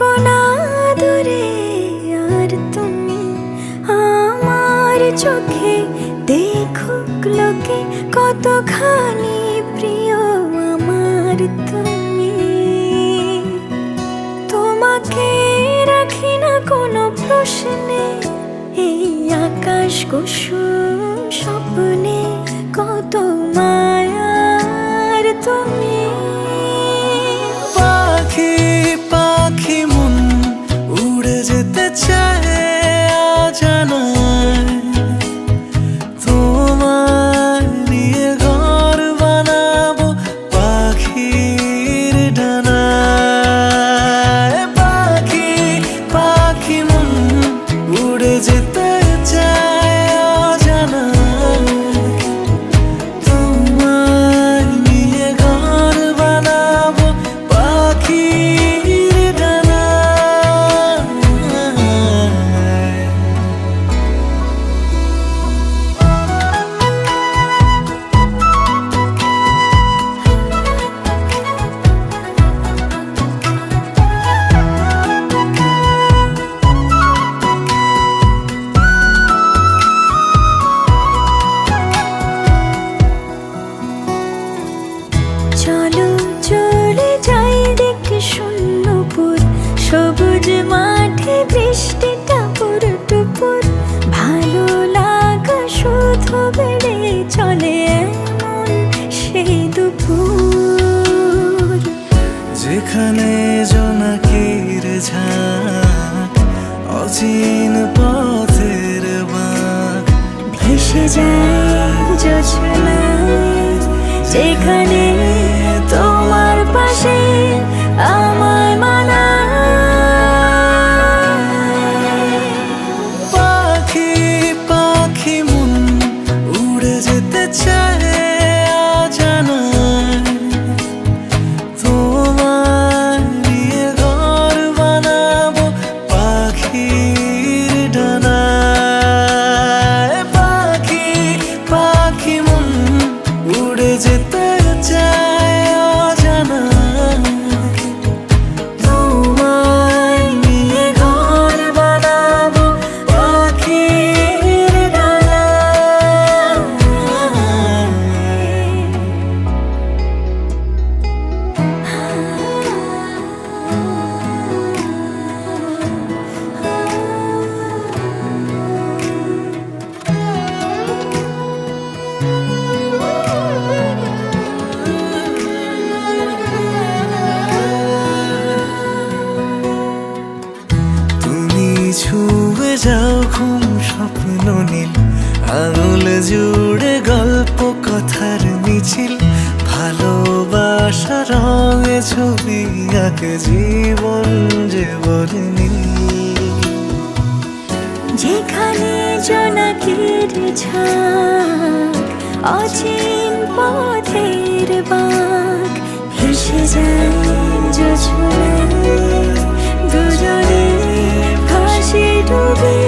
থেকো না দূরে আর তুমি আমার চোখে দেখুক লোকে কতখানি প্রিয় আমার তুমি। তোমাকে রাখি না কোনো প্রশ্নে, এই আকাশ কুসুম স্বপ্নে কত মায়ার তুমি। পাখি পাখি মন উড়ে যেতে চায় অজানায়, তোমায় নিয়ে ঘর বানাবো পাখির ডানায়। পাখি পাখি মন উড়ে যেতে চায় অজানায়, তোমায় নিয়ে ঘর বানাবো পাখির ডানায়। চলো চলে যাই দেখে শূন্যপুর, সবুজ মাঠে বৃষ্টি টাপুর টুপুর। ভালো লাগা শুধু বেড়ে চলে এমন সেই দুপুর, যেখানে জোনাকির ঝাঁক অচিন পথের বাঁক ভেসে যায় জোছনায়। যেখানে তোমার পাশে আমায় মানায়। পাখি পাখি মন উড়ে যেতে চায় অজানায়, তোমায় নিয়ে ঘর বানাবো পাখির ডানায়। পাখি পাখি মন উড়ে যেতে চায় অজানায়, তোমায় নিয়ে ঘর বানাবো পাখির ডানায়। তুমি ছুঁয়ে যাও ঘুম স্বপ্ন নীল, আঙুল জুড়ে গল্প কথার মিছিল। ভালোবাসা রঙে ছবি আঁকে জীবন যে বলে নীল। যেখানে জোনাকির ঝাঁক অচিন পথের বাঁক, ভেসে যায় জোছনায় দুজনে ভাসি ডুবে।